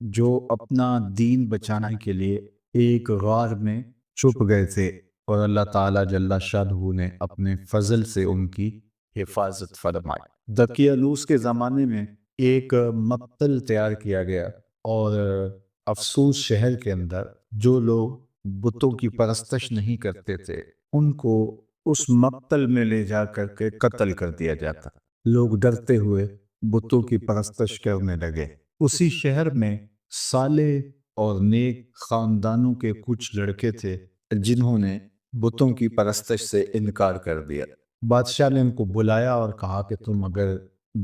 جو اپنا دین بچانے کے لیے ایک غار میں چھپ گئے تھے، اور اللہ تعالیٰ جل شانہ نے اپنے فضل سے ان کی حفاظت فرمائی۔ دقیانوس کے زمانے میں ایک مقتل تیار کیا گیا، اور افسوس شہر کے اندر جو لوگ بتوں کی پرستش نہیں کرتے تھے ان کو اس مقتل میں لے جا کر کے قتل کر دیا جاتا۔ لوگ ڈرتے ہوئے بتوں کی پرستش کرنے لگے۔ اسی شہر میں صالح اور نیک خاندانوں کے کچھ لڑکے تھے جنہوں نے بتوں کی پرستش سے انکار کر دیا۔ بادشاہ نے ان کو بلایا اور کہا کہ تم اگر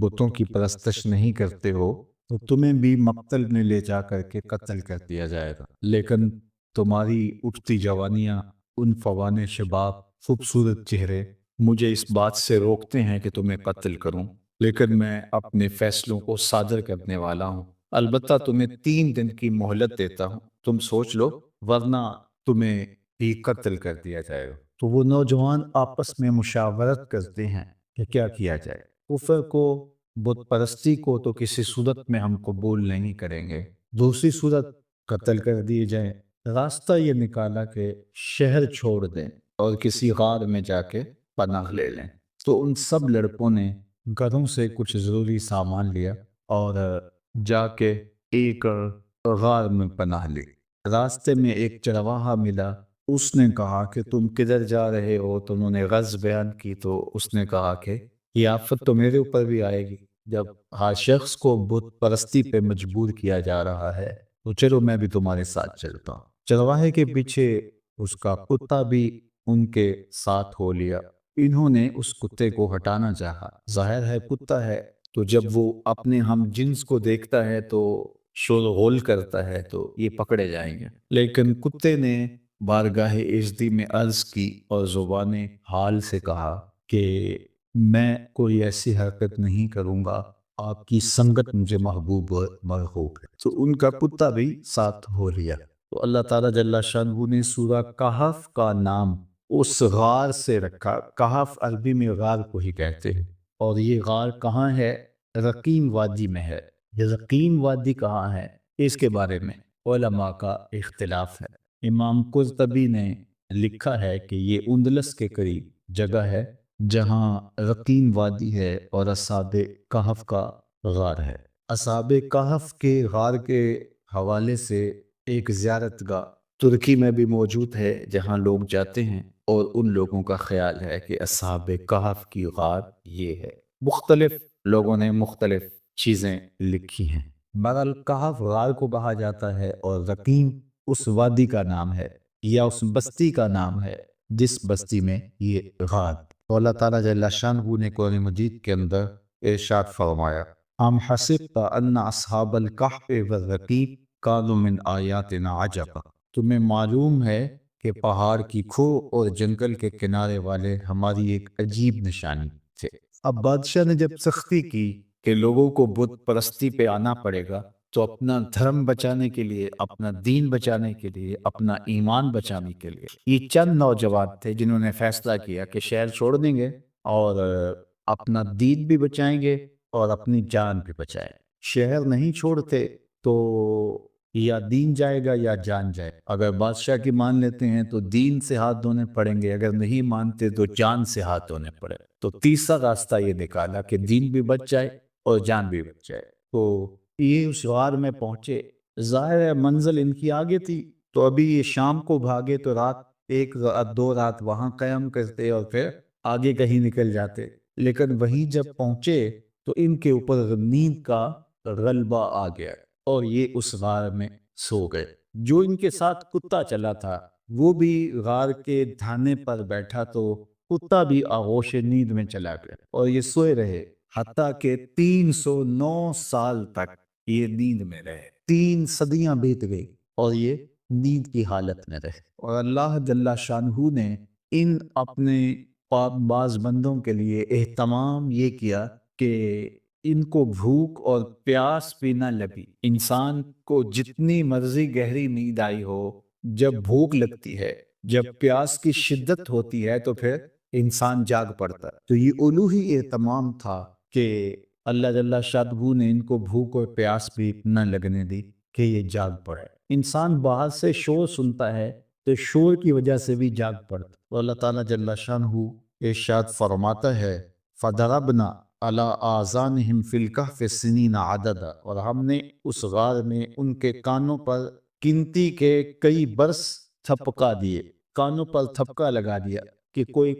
بتوں کی پرستش نہیں کرتے ہو تو تمہیں بھی مقتل میں لے جا کر کے قتل کر دیا جائے گا، لیکن تمہاری اٹھتی جوانیاں، ان فوان شباب، خوبصورت چہرے مجھے اس بات سے روکتے ہیں کہ تمہیں قتل کروں، لیکن میں اپنے فیصلوں کو صادر کرنے والا ہوں۔ البتہ تمہیں 3 دن کی مہلت دیتا ہوں، تم سوچ لو، ورنہ تمہیں بھی قتل کر دیا جائے گا۔ تو وہ نوجوان آپس میں مشاورت کرتے ہیں کہ کیا کیا جائے۔ کفر کو، بت پرستی کو تو کسی صورت میں ہم قبول نہیں کریں گے، دوسری صورت قتل کر دیے جائیں۔ راستہ یہ نکالا کہ شہر چھوڑ دیں اور کسی غار میں جا کے پناہ لے لیں۔ تو ان سب لڑکوں نے گھروں سے کچھ ضروری سامان لیا اور جا کے ایک غار میں پناہ لی۔ راستے میں ایک چرواہا ملا، اس نے کہا کہ تم کدھر جا رہے ہو؟ تو انہوں نے غرض بیان کی، تو اس نے کہا کہ یہ آفت تو میرے اوپر بھی آئے گی جب ہر شخص کو بت پرستی پہ مجبور کیا جا رہا ہے، تو چلو میں بھی تمہارے ساتھ چلتا ہوں۔ چرواہے کے پیچھے اس کا کتا بھی ان کے ساتھ ہو لیا۔ انہوں نے اس کتے کو ہٹانا چاہا، ظاہر ہے کتا ہے تو جب وہ اپنے ہم جنس کو دیکھتا ہے تو شور غول کرتا ہے، تو یہ پکڑے جائیں گے، لیکن کتے نے بارگاہ عزتی میں عرض کی اور زبان حال سے کہا کہ میں کوئی ایسی حرکت نہیں کروں گا، آپ کی سنگت مجھے محبوب و مرغوب ہے۔ تو ان کا کتا بھی ساتھ ہو لیا۔ تو اللہ تعالیٰ جل شانہ نے سورہ کہف کا نام اس غار سے رکھا۔ کہف عربی میں غار کو ہی کہتے ہیں، اور یہ غار کہاں ہے؟ رقیم وادی میں ہے۔ یہ رقیم وادی کہاں ہے اس کے بارے میں علماء کا اختلاف ہے۔ امام قرطبی نے لکھا ہے کہ یہ اندلس کے قریب جگہ ہے جہاں رقیم وادی ہے اور اصحاب کہف کا غار ہے۔ اصحاب کہف کے غار کے حوالے سے ایک زیارت گاہ ترکی میں بھی موجود ہے جہاں لوگ جاتے ہیں، اور ان لوگوں کا خیال ہے کہ اصحاب کہف کی غار یہ ہے۔ مختلف لوگوں نے مختلف چیزیں لکھی ہیں۔ بہرحال کہف غار کو کہا جاتا ہے، اور رقیم اس وادی کا نام ہے یا اس بستی کا نام ہے جس بستی میں یہ غار۔ تو اللہ تعالیٰ جل شانہ نے قرآن مجید کے اندر ارشاد فرمایا، ام حسبت ان اصحاب الکہف والرقیم کانوا من آیاتنا عجبا۔ تمہیں معلوم ہے کہ پہاڑ کی کھو اور جنگل کے کنارے والے ہماری ایک عجیب نشانی تھے۔ اب بادشاہ نے جب سختی کی کہ لوگوں کو بت پرستی پہ آنا پڑے گا، تو اپنا دھرم بچانے کے لیے، اپنا دین بچانے کے لیے، اپنا ایمان بچانے کے لیے یہ چند نوجوان تھے جنہوں نے فیصلہ کیا کہ شہر چھوڑ دیں گے اور اپنا دین بھی بچائیں گے اور اپنی جان بھی بچائیں۔ شہر نہیں چھوڑتے تو یا دین جائے گا یا جان جائے۔ اگر بادشاہ کی مان لیتے ہیں تو دین سے ہاتھ دھونے پڑیں گے، اگر نہیں مانتے تو جان سے ہاتھ دھونے پڑے۔ تو تیسرا راستہ یہ نکالا کہ دین بھی بچ جائے اور جان بھی بچ جائے۔ تو یہ اس غار میں پہنچے، ظاہر ہے منزل ان کی آگے تھی، تو ابھی یہ شام کو بھاگے تو رات، 1 رات 2 رات وہاں قیام کرتے اور پھر آگے کہیں نکل جاتے، لیکن وہیں جب پہنچے تو ان کے اوپر نیند کا غلبہ آ گیا اور یہ اس غار میں سو گئے۔ جو ان کے ساتھ کتا چلا تھا وہ بھی غار کے دھانے پر بیٹھا، تو کتا بھی آغوش نیند میں چلا گیا اور یہ سوئے رہے، حتیٰ کہ 309 سال تک یہ نیند میں رہے۔ 3 صدیاں بیت گئی اور یہ نیند کی حالت میں رہے، اور اللہ جل شانہ نے ان اپنے پاک باز بندوں کے لیے اہتمام یہ کیا کہ ان کو بھوک اور پیاس بھی نہ لگی۔ انسان کو جتنی مرضی گہری نیند آئی ہو، جب بھوک لگتی ہے، جب پیاس کی شدت ہوتی ہے تو پھر انسان جاگ پڑتا ہے۔ تو یہ الوہی اہتمام تھا کہ اللہ جل شانہ نے ان کو بھوک اور پیاس بھی نہ لگنے دی کہ یہ جاگ پڑے۔ انسان باہر سے شور سنتا ہے تو شور کی وجہ سے بھی جاگ پڑتا، تو اللہ تعالیٰ جل شانہ ارشاد فرماتا ہے فَضَرَبْنَا عَلَىٰ آذَانِهِمْ فِي الْكَهْفِ سِنِينَ عَدَدًا، اور ہم نے اس غار میں ان کے کانوں پر گنتی کے کئی برس تھپکا دیے، کانوں پر تھپکا لگا دیا کہ کوئی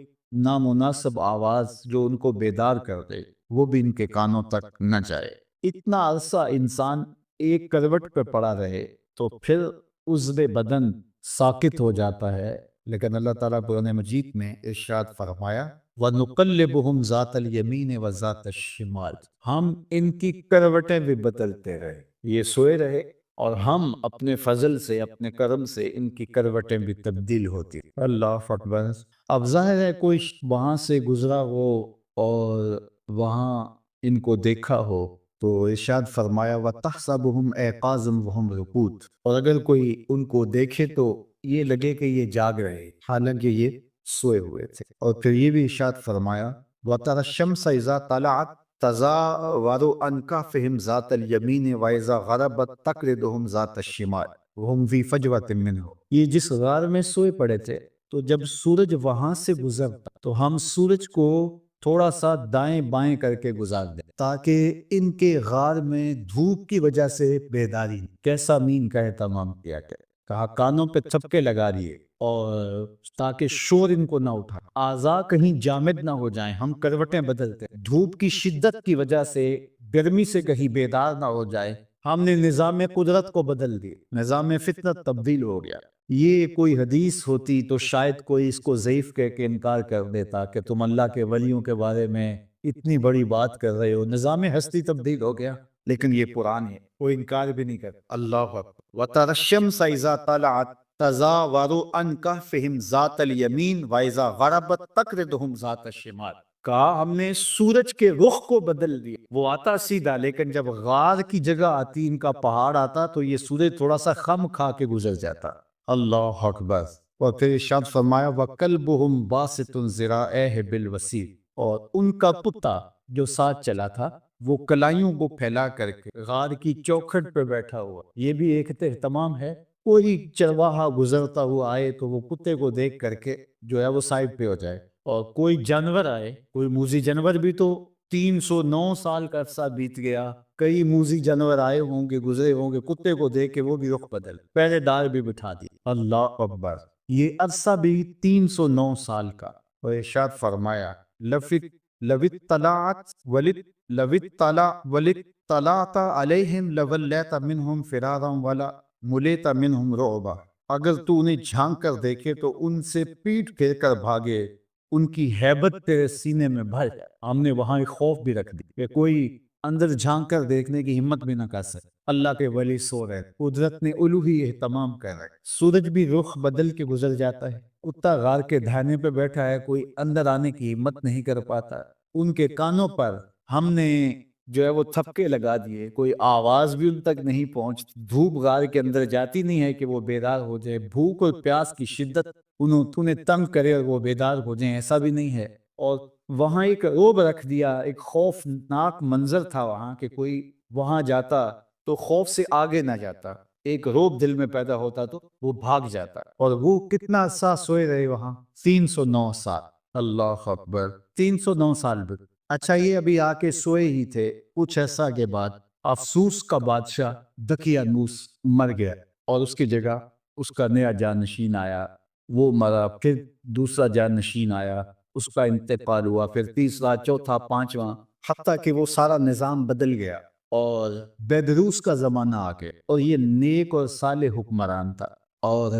نامناسب آواز جو ان کو بیدار کر دے وہ بھی ان کے کانوں تک نہ جائے۔ اتنا عرصہ انسان ایک کروٹ پہ پڑا رہے تو پھر عضو بدن ساکت ہو جاتا ہے، لیکن اللہ تعالیٰ قرآن مجید میں ارشاد فرمایا وَنُقَلِّبُهُمْ ذَاتَ الْيَمِينِ وَذَاتَ الشِّمَالِ، ہم ان کی کروٹیں بھی بدلتے رہے، یہ سوئے رہے اور ہم اپنے فضل سے اپنے کرم سے ان کی کروٹیں بھی تبدیل ہوتی۔ اللہ اکبر۔ اب ظاہر ہے کوئی وہاں سے گزرا ہو اور وہاں ان کو دیکھا ہو تو ارشاد فرمایا وَتَحْسَبُهُمْ أَيْقَاظًا وَهُمْ رُقُودٌ، اور اگر کوئی ان کو دیکھے تو یہ لگے کہ یہ جاگ رہے حالانکہ یہ سوئے ہوئے تھے۔ اور پھر یہ بھی ارشاد فرمایا وَتَرَى الشَّمْسَ إِذَا طَلَعَتْ تَزَاوَرُ عَنْ كَهْفِهِمْ ذَاتَ الْيَمِينِ وَإِذَا غَرَبَتْ تَقْرِضُهُمْ ذَاتَ الشِّمَالِ وَهُمْ فِي فَجْوَةٍ مِّنْهُ، یہ جس غار میں سوئے پڑے تھے تو جب سورج وہاں سے گزرتا تو ہم سورج کو تھوڑا سا دائیں بائیں کر کے گزار دیں تاکہ ان کے غار میں دھوپ کی وجہ سے بیداری۔ کیسا مین کا اہتمام کیا گیا، کہا کانوں پہ تھپکے لگا دیے اور تاکہ شور ان کو نہ اٹھا، اعضاء کہیں جامد نہ ہو جائیں، ہم کروٹیں بدلتے ہیں، دھوپ کی شدت کی وجہ سے گرمی سے کہیں بیدار نہ ہو جائے، ہم نے نظام قدرت کو بدل دی، نظام فطرت تبدیل ہو گیا۔ یہ کوئی حدیث ہوتی تو شاید کوئی اس کو ضعیف کہہ کے انکار کر دیتا کہ تم اللہ کے ولیوں کے بارے میں اتنی بڑی بات کر رہے ہو، نظام ہستی تبدیل ہو گیا، لیکن یہ قرآن ہے، کوئی انکار بھی نہیں کرتا۔ اللہ اکبر۔ وَتَرَى الشَّمْسَ إِذَا طَلَعَتْ تَزَاوَرُ عَنْ كَهْفِهِمْ ذَاتَ الْيَمِينِ وَإِذَا غَرَبَتْ تَقْرِضُهُمْ ذَاتَ الشِّمَالِ، کہا ہم نے سورج کے رخ کو بدل دیا، وہ آتا سیدھا لیکن جب غار کی جگہ آتی، ان کا پہاڑ آتا تو یہ سورج تھوڑا سا خم کھا کے گزر جاتا۔ اللہ اکبر۔ اور پھر ارشاد فرمایا وَكَلْبُهُمْ بَاسِطٌ ذِرَاعَيْهِ بِالْوَسِيلِ، اور ان کا کتا جو ساتھ چلا تھا وہ کلائیوں کو پھیلا کر کے غار کی چوکھٹ پہ بیٹھا ہوا۔ یہ بھی ایک اہتمام ہے، کوئی چرواہا گزرتا ہوا آئے تو وہ کتے کو دیکھ کر کے جو ہے وہ سائڈ پہ ہو جائے، اور کوئی جانور آئے، کوئی موذی جانور بھی تو 309 سال کا عرصہ بیت گیا، کئی موذی جانور آئے ہوں گے گزرے ہوں گے، کتے کو دیکھ کے وہ بھی رخ بدل، پہلے دار بھی بٹھا دی۔ اللہ اکبر۔ یہ عرصہ بھی 309 سال کا۔ اور ارشاد فرمایا طَلَعْتَ عَلَيْهِمْ لَوَلَّيْتَ مِنْهُمْ فِرَارًا وَلَمُلِئْتَ مِنْهُمْ رُعْبًا، اگر تو انہیں جھانک کر دیکھے تو ان سے پیٹ پھیر کر بھاگے، ان کی ہیبت تیرے سینے میں بھر جائے۔ ہم نے وہاں ایک خوف بھی رکھ دی کہ کوئی اندر جھانک کر دیکھنے کی ہمت بھی نہ کر سکے۔ اللہ کے ولی سو رہے، قدرت نے الوہی اہتمام کر رہے، سورج بھی رخ بدل کے گزر جاتا ہے، کتا غار کے دھانے پہ بیٹھا ہے، کوئی اندر آنے کی ہمت نہیں کر پاتا، ان کے کانوں پر ہم نے جو ہے وہ تھپکے لگا دیے، کوئی آواز بھی ان تک نہیں پہنچتی، دھوپ غار کے اندر جاتی نہیں ہے کہ وہ بیدار ہو جائے، بھوک اور پیاس کی شدت انہیں تنگ کرے اور وہ بیدار ہو جائیں، ایسا بھی نہیں ہے۔ اور وہاں ایک رعب رکھ دیا، ایک خوفناک منظر تھا وہاں کہ کوئی وہاں جاتا تو خوف سے آگے نہ جاتا، ایک رعب دل میں پیدا ہوتا تو وہ بھاگ جاتا۔ اور وہ کتنا عرصہ سوئے رہے وہاں؟ 309 سال۔ اللہ اکبر۔ 309 سال بھی۔ اچھا، یہ ابھی آ کے سوئے ہی تھے، کچھ عرصہ کے بعد افسوس کا بادشاہ دقیانوس مر گیا اور اس کی جگہ اس کا نیا جانشین آیا، وہ مرا، پھر دوسرا جانشین آیا، اس کا انتقال ہوا، پھر تیسرا، چوتھا، پانچواں، حتیٰ کہ وہ سارا نظام بدل گیا اور بیدروس کا زمانہ آ گیا، اور یہ نیک اور صالح حکمران تھا، اور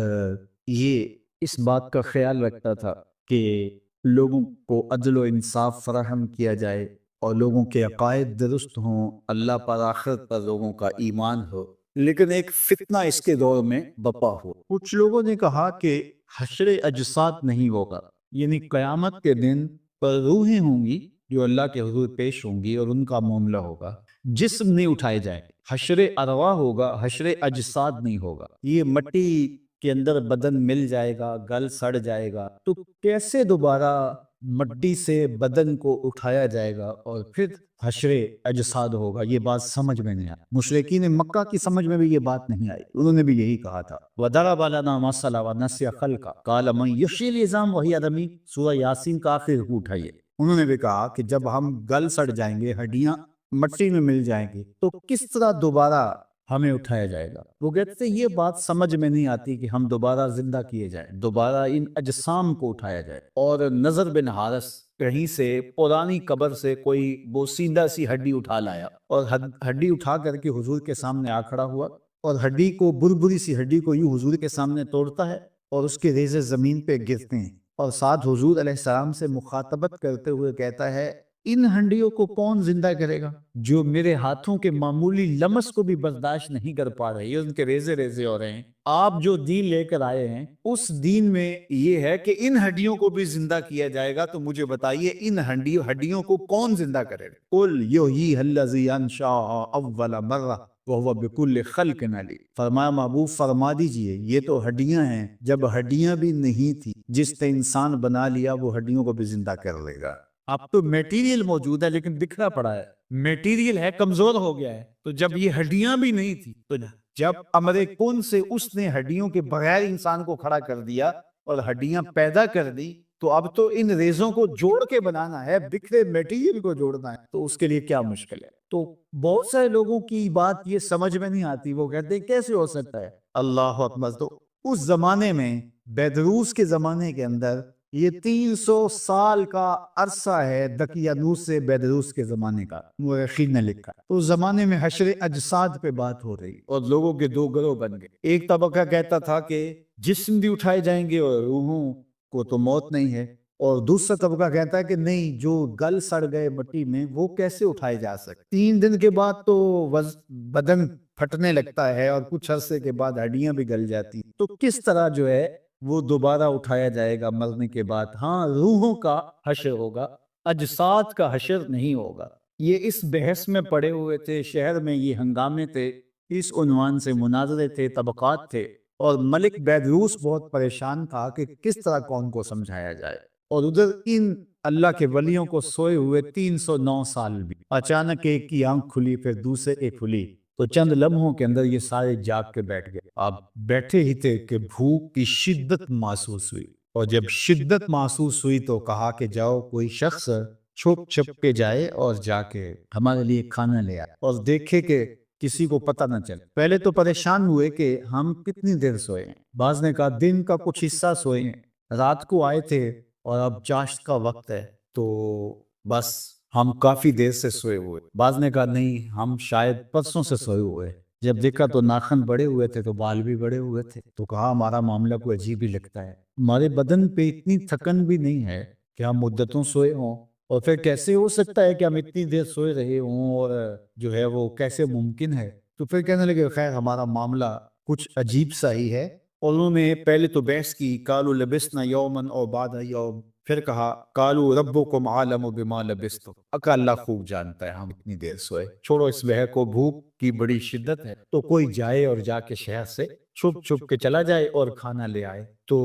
یہ اس بات کا خیال رکھتا تھا کہ لوگوں کو عدل و انصاف فراہم کیا جائے اور لوگوں کے عقائد درست ہوں، اللہ پر آخرت پر لوگوں کا ایمان ہو۔ لیکن ایک فتنہ اس کے دور میں بپا ہو، کچھ لوگوں نے کہا کہ حشر اجساد نہیں ہوگا، یعنی قیامت کے دن پر روحیں ہوں گی جو اللہ کے حضور پیش ہوں گی اور ان کا معاملہ ہوگا، جسم نہیں اٹھائے جائیں، حشر ارواح ہوگا، حشر اجساد نہیں ہوگا۔ یہ مٹی کے اندر بدن مل جائے گا، گل سڑ جائے گا، تو کیسے دوبارہ مٹی سے بدن کو اٹھایا جائے گا اور پھر حشر اجساد ہوگا، یہ بات سمجھ میں نہیں آئی۔ مشرکین مکہ کی سمجھ میں بھی یہ بات نہیں آئی، انہوں نے بھی یہی کہا تھا وَضَرَبَ لَنَا مَثَلًا وَنَسِيَ خَلْقَهُ قَالَ مَن يُحْيِي الْعِظَامَ وَهِيَ رَمِيمٌ، سورہ یاسین کا آخر رکوع اٹھائیے۔ انہوں نے بھی کہا کہ جب ہم گل سڑ جائیں گے، ہڈیاں مٹی میں مل جائیں گی، تو کس طرح دوبارہ ہمیں اٹھایا جائے گا؟ وہ کہتے ہیں یہ بات سمجھ میں نہیں آتی کہ ہم دوبارہ زندہ کیے جائیں، دوبارہ ان اجسام کو اٹھایا جائے۔ اور نضر بن حارث کہیں سے پرانی قبر سے کوئی بوسیدہ سی ہڈی اٹھا لایا اور ہڈی اٹھا کر کے حضور کے سامنے آ کھڑا ہوا، اور ہڈی کو، بربری سی ہڈی کو یوں حضور کے سامنے توڑتا ہے اور اس کے ریزے زمین پہ گرتے ہیں، اور ساتھ حضور علیہ السلام سے مخاطبت کرتے ہوئے کہتا ہے ان ہنڈیوں کو کون زندہ کرے گا جو میرے ہاتھوں کے معمولی لمس کو بھی برداشت نہیں کر پا رہی، ان کے ریزے ریزے ہو رہے ہیں۔ آپ جو دین لے کر آئے ہیں اس دین میں یہ ہے کہ ان ہڈیوں کو بھی زندہ کیا جائے گا، تو مجھے بتائیے ان ہڈیوں کو کون زندہ کرے گا؟ قل یحییھا الذی انشأھا اول مرہ وہو بکل خلق علیم۔ فرمایا محبوب فرما دیجئے یہ تو ہڈیاں ہیں، جب ہڈیاں بھی نہیں تھی، جس نے انسان بنا لیا وہ ہڈیوں کو بھی زندہ کر لے گا۔ اب تو میٹیریل موجود ہے لیکن بکھرا پڑا ہے، میٹیریل ہے کمزور ہو گیا ہے، تو جب یہ ہڈیاں بھی نہیں تھی، تو جب امر کن سے اس نے ہڈیوں کے بغیر انسان کو کھڑا کر دیا اور ہڈیاں پیدا کر دی، تو اب تو ان ریزوں کو جوڑ کے بنانا ہے، بکھرے میٹیریل کو جوڑنا ہے، تو اس کے لیے کیا مشکل ہے؟ تو بہت سارے لوگوں کی بات یہ سمجھ میں نہیں آتی، وہ کہتے ہیں کیسے ہو سکتا ہے؟ اللہ اکبر۔ تو اس زمانے میں، بیدروس کے زمانے کے اندر، یہ 300 سال کا عرصہ ہے دقیانوس سے بیدروس کے زمانے کا، مورخین نے لکھا۔ تو اس زمانے میں حشر اجساد پہ بات ہو رہی اور لوگوں کے دو گروہ بن گئے۔ ایک طبقہ کہتا تھا کہ جسم بھی اٹھائے جائیں گے اور روحوں کو تو موت نہیں ہے، اور دوسرا طبقہ کہتا ہے کہ نہیں، جو گل سڑ گئے مٹی میں وہ کیسے اٹھائے جا سکتے، 3 دن کے بعد تو بدن پھٹنے لگتا ہے اور کچھ عرصے کے بعد ہڈیاں بھی گل جاتی، تو کس طرح جو ہے وہ دوبارہ اٹھایا جائے گا مرنے کے بعد؟ ہاں، روحوں کا حشر ہوگا، اجساد کا حشر نہیں ہوگا۔ یہ اس بحث میں پڑے ہوئے تھے، شہر میں یہ ہنگامے تھے، اس عنوان سے مناظرے تھے، طبقات تھے، اور ملک بیدروس بہت پریشان تھا کہ کس طرح قوم کو سمجھایا جائے۔ اور ادھر ان اللہ کے ولیوں کو سوئے ہوئے 309 سال بھی، اچانک ایک کی آنکھ کھلی، پھر دوسرے کی کھلی، تو چند لمحوں کے اندر یہ سارے جاگ کے بیٹھ گئے۔ آپ بیٹھے ہی تھے کہ بھوک کی شدت محسوس ہوئی، اور جب شدت محسوس ہوئی تو کہا کہ جاؤ کوئی شخص چھپ چھپ کے جائے اور جا کے ہمارے لیے کھانا لے آئے، اور دیکھے کہ کسی کو پتہ نہ چلے۔ پہلے تو پریشان ہوئے کہ ہم کتنی دیر سوئے ہیں، بعض نے کہا دن کا کچھ حصہ سوئے ہیں، رات کو آئے تھے اور اب چاشت کا وقت ہے تو بس ہم کافی دیر سے سوئے ہوئے۔ بعض نے کہا نہیں، ہم شاید پرسوں سے سوئے ہوئے۔ جب دیکھا تو ناخن بڑے ہوئے تھے تو بال بھی بڑے ہوئے تھے، تو کہا ہمارا معاملہ کوئی عجیب ہی لگتا ہے، ہمارے بدن پہ اتنی تھکن بھی نہیں ہے کہ ہم مدتوں سوئے ہوں، اور پھر کیسے ہو سکتا ہے کہ ہم اتنی دیر سوئے رہے ہوں، اور جو ہے وہ کیسے ممکن ہے؟ تو پھر کہنے لگے خیر ہمارا معاملہ کچھ عجیب سا ہی ہے۔ انہوں نے پہلے تو بحث کی، قالوا لبسنا یوما او بعد یوم، پھر کہا قالوا ربکم عالم بما لبستم، اکا اللہ خوب جانتا ہے ہم اتنی دیر سوئے، چھوڑو اس بحث کو، بھوک کی بڑی شدت ہے تو کوئی جائے اور جا کے شہر سے چھپ چھپ کے چلا جائے اور کھانا لے آئے۔ تو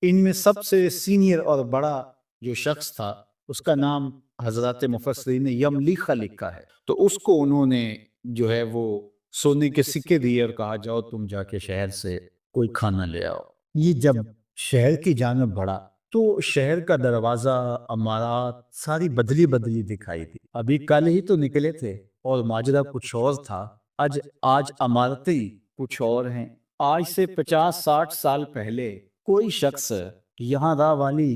ان میں سب سے سینئر اور بڑا جو شخص تھا اس کا نام حضرات مفسرین نے یملیخہ لکھا ہے، تو اس کو انہوں نے جو ہے وہ سونے کے سکے دیے اور کہا جاؤ تم جا کے شہر سے کوئی کھانا لے آؤ۔ یہ جب شہر کی جانب بڑھا تو شہر کا دروازہ، عمارات ساری بدلی بدلی دکھائی دی، ابھی کل ہی تو نکلے تھے اور ماجرا کچھ اور تھا، آج عمارتیں کچھ اور ہیں۔ آج سے 50-60 سال پہلے کوئی شخص یہاں راہ والی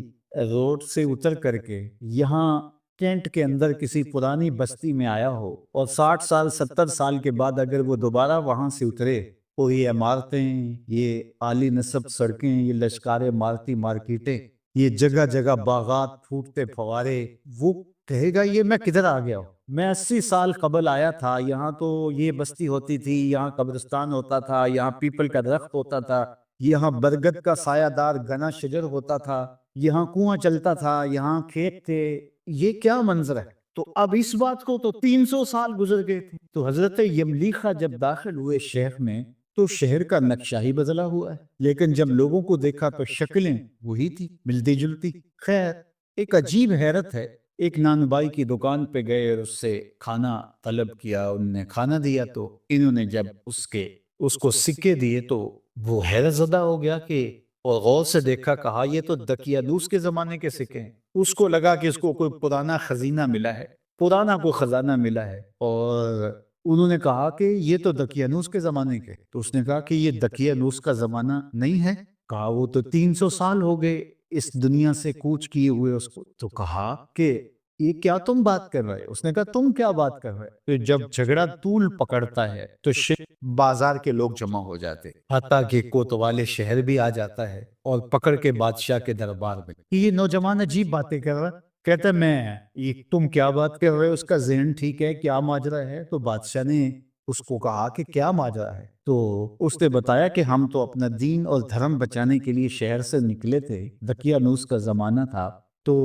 روڈ سے اتر کر کے یہاں کینٹ کے اندر کسی پرانی بستی میں آیا ہو، اور 60 سال 70 سال کے بعد اگر وہ دوبارہ وہاں سے اترے تو یہ عمارتیں، یہ عالی نصب سڑکیں، یہ لشکار عمارتی مارکیٹیں، یہ جگہ جگہ باغات، پھوٹتے فوارے، وہ کہے گا یہ میں کدھر آ گیا ہوں؟ میں 80 سال قبل آیا تھا، یہاں تو یہ بستی ہوتی تھی، یہاں قبرستان ہوتا تھا، یہاں پیپل کا درخت ہوتا تھا، یہاں برگد کا سایہ دار گھنا شجر ہوتا تھا، یہاں کنواں چلتا تھا، یہاں کھیت تھے، یہ کیا منظر ہے؟ تو اب اس بات کو تو 300 سال گزر گئے تھے۔ تو حضرت یملیخہ جب داخل ہوئے شہر میں تو شہر کا نقشہ ہی بدلا ہوا ہے، لیکن جب لوگوں کو دیکھا تو شکلیں وہی تھی، ملتی جلتی۔ خیر ایک عجیب حیرت ہے، ایک نانبائی کی دکان پہ گئے اور اس سے کھانا طلب کیا، انہوں نے کھانا دیا تو انہوں نے جب اس کو سکے دیے تو وہ حیرت زدہ ہو گیا کہ، اور غور سے دیکھا، کہا یہ تو دقیانوس کے زمانے کے سکے ہیں۔ اس کو لگا کہ اس کو کوئی پرانا خزینہ ملا ہے، پرانا کوئی خزانہ ملا ہے، اور انہوں نے کہا کہ یہ تو دقیانوس کے زمانے کے۔ تو اس نے کہا کہ یہ دقیانوس کا زمانہ نہیں ہے، کہا وہ تو 300 سال ہو گئے اس دنیا سے کوچ کیے ہوئے اس کو۔ تو کہا کہ یہ کیا تم بات کر رہے؟ اس نے کہا تم کیا بات کر رہے؟ تو جب جھگڑا طول پکڑتا ہے تو بازار کے لوگ جمع ہو جاتے، حتیٰ کہ کوتوالے شہر بھی آ جاتا ہے اور پکڑ کے بادشاہ کے دربار میں۔ یہ نوجوان عجیب باتیں کر رہا، کہتا یہ تم کیا بات کر رہے ہو، اس کا ذہن ٹھیک ہے، کیا ماجرا ہے؟ تو بادشاہ نے اس کو کہا کہ کیا ماجرا ہے؟ تو اس نے بتایا کہ ہم تو اپنا دین اور دھرم بچانے کے لیے شہر سے نکلے تھے، دقیانوس کا زمانہ تھا، تو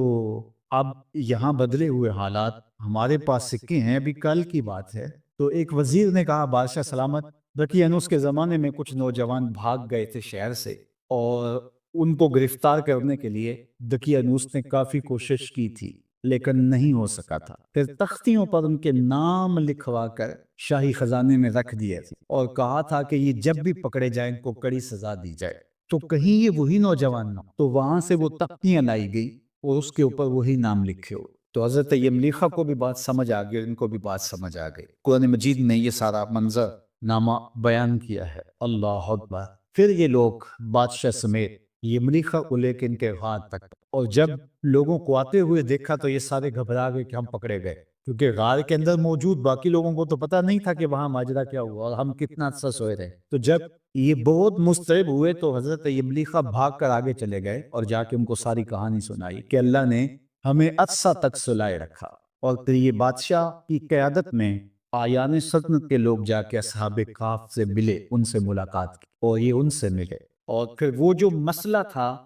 اب یہاں بدلے ہوئے حالات، ہمارے پاس سکے ہیں، ابھی کل کی بات ہے۔ تو ایک وزیر نے کہا بادشاہ سلامت، دقیانوس کے زمانے میں کچھ نوجوان بھاگ گئے تھے شہر سے، اور ان کو گرفتار کرنے کے لیے دقیانوس نے کافی کوشش کی تھی لیکن نہیں ہو سکا تھا۔ پھر تختیوں پر ان کے نام لکھوا کر شاہی خزانے میں رکھ دیے تھے اور کہا تھا کہ یہ جب بھی پکڑے جائیں ان کو کڑی سزا دی جائے، تو کہیں یہ وہی نوجوان نہ ہو۔ تو وہاں سے وہ تختیاں لائی گئی اور اس کے اوپر وہی نام لکھے ہو۔ تو حضرت یملیخا کو بھی بات سمجھ آ گئی، ان کو بھی بات سمجھ آ گئی۔ قرآن مجید نے یہ سارا منظر نامہ بیان کیا ہے۔ اللہ اکبر۔ پھر یہ لوگ بادشاہ سمیت یملیخا کو لے کے ان کے غار تک، اور جب لوگوں کو آتے ہوئے دیکھا تو یہ سارے گھبرا گئے کہ ہم پکڑے گئے، کیونکہ غار کے اندر موجود باقی لوگوں کو تو پتہ نہیں تھا کہ وہاں ماجرا کیا ہوا اور ہم کتنا عرصہ سوئے رہے۔ تو جب یہ بہت مضطرب ہوئے تو حضرت یملیخا بھاگ کر آگے چلے گئے اور جا کے ان کو ساری کہانی سنائی کہ اللہ نے ہمیں عرصہ تک سلائے رکھا، اور پھر یہ بادشاہ کی قیادت میں آیان سلطنت کے لوگ جا کے اصحاب کہف سے ملے، ان سے ملاقات کی اور یہ ان سے ملے، اور پھر وہ جو مسئلہ تھا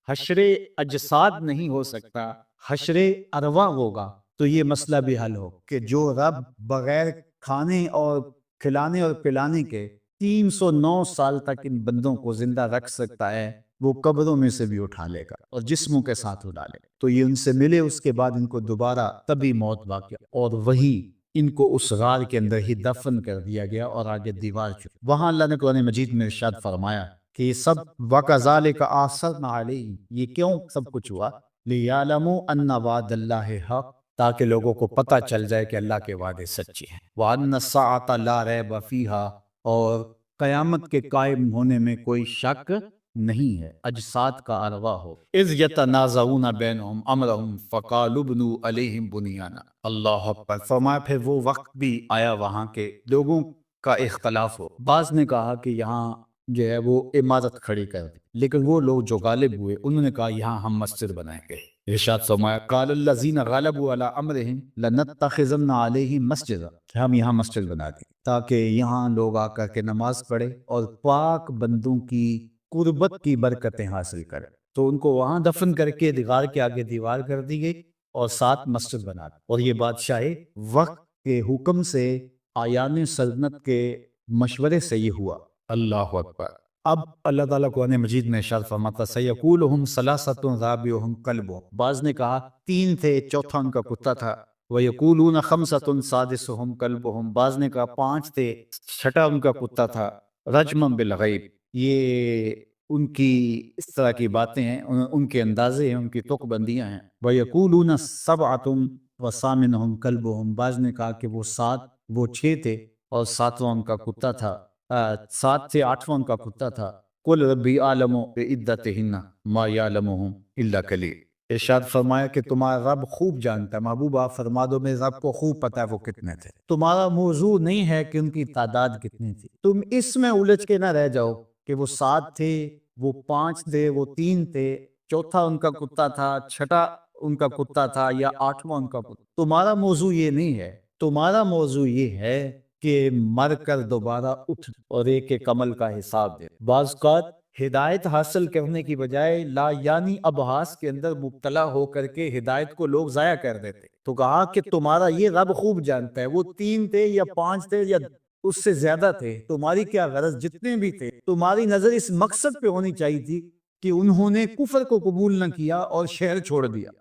حشر اجساد نہیں ہو سکتا، حشر ارواح ہوگا، تو یہ مسئلہ بھی حل ہو کہ جو رب بغیر کھانے اور کھلانے اور پلانے کے 309 سال تک ان بندوں کو زندہ رکھ سکتا ہے، وہ قبروں میں سے بھی اٹھا لے گا اور جسموں کے ساتھ اٹھا لے گا۔ تو یہ ان سے ملے، اس کے بعد ان کو دوبارہ تبھی موت واقع، اور وہی ان کو اس غار کے اندر ہی دفن کر دیا گیا اور آگے دیوار چکی۔ وہاں اللہ نے قرآن مجید میں ارشاد فرمایا کہ یہ سب وَكَذَلِكَ أَعْثَرْنَا عَلَيْهِمْ، یہ کیوں سب کچھ ہوا؟ لِيَعْلَمُوا أَنَّ وَعْدَ اللَّهِ حَقٌّ، تاکہ لوگوں کو پتہ چل جائے کہ اللہ کے وعدے سچے ہیں، وَأَنَّ السَّاعَةَ لَا رَيْبَ فِيهَا، اور قیامت کے قائم ہونے میں کوئی شک نہیں ہے، اجساد کا ارواح ہو۔ اذ یتنازعون بینہم امرہم فقالوا ابنوا علیہم بنیانا۔ اللہ اکبر۔ فرمایا پھر وہ وقت بھی آیا وہاں کے لوگوں کا اختلاف ہو، بعض نے کہا کہ یہاں جو ہے وہ عمارت کھڑی کر دی، لیکن وہ لوگ جو غالب ہوئے انہوں نے کہا یہاں ہم مسجد بنائیں گے۔ ارشاد فرمایا قال الذین غلبوا علی امرہم لنتخذن علیہم مسجدا، ہم یہاں مسجد بنا دیں تاکہ یہاں لوگ آ کر کے نماز پڑھے اور پاک بندوں کی قربت کی برکتیں حاصل کریں۔ تو ان کو وہاں دفن کر کے غار کے آگے دیوار کر دی گئی اور ساتھ مسجد بنا دی، اور یہ بادشاہ وقت کے حکم سے، آیان سلطنت کے مشورے سے یہ ہوا۔ اللہ اکبر۔ اب اللہ تعالیٰ قرآن مجید میں ارشاد فرماتا سیقولہم ثلاثۃ رابعہم کلبہم، بعض نے کہا 3 تھے چوتھا ان کا کتا تھا، وَيَقُولُونَ خَمْسَةٌ سَادِسُهُمْ كَلْبُهُمْ، بعض نے کہا 5 تھے چھٹا ان کا کتا تھا، رجمًا بالغیب، یہ ان کی اس طرح کی باتیں ہیں، ان کے اندازے ہیں، ان کی تک بندیاں ہیں۔ وَيَقُولُونَ سَبْعَةٌ وَثَامِنُهُمْ كَلْبُهُمْ، بعض نے کہا کہ وہ 6 تھے اور 7واں ان کا کتا تھا، 7 سے 8واں ان کا کتا تھا۔ قُلْ رَبِّي أَعْلَمُ بِعِدَّتِهِنَّ مَا يَعْلَمُهُمْ إِلَّا قَلِيلٌ، ارشاد فرمایا کہ تمہارا رب خوب جانتا ہے، محبوب آپ فرما دو میرے رب کو خوب پتہ ہے وہ کتنے تھے، تمہارا موضوع نہیں ہے کہ ان کی تعداد کتنی تھی، تم اس میں الجھ کے نہ رہ جاؤ کہ وہ 7 تھے، وہ 5 تھے، وہ 3 تھے، چوتھا ان کا کتا تھا، چھٹا ان کا کتا تھا، یا 8واں ان کا کتا۔ تمہارا موضوع یہ نہیں ہے، تمہارا موضوع یہ ہے کہ مر کر دوبارہ اٹھ اور ایک ایک عمل کا حساب دے۔ بعض اوقات ہدایت حاصل کرنے کی بجائے لا یعنی ابحاث کے اندر مبتلا ہو کر کے ہدایت کو لوگ ضائع کر دیتے، تو کہا کہ تمہارا یہ رب خوب جانتا ہے وہ 3 تھے یا 5 تھے یا اس سے زیادہ تھے، تمہاری کیا غرض، جتنے بھی تھے تمہاری نظر اس مقصد پہ ہونی چاہیے تھی کہ انہوں نے کفر کو قبول نہ کیا اور شہر چھوڑ دیا۔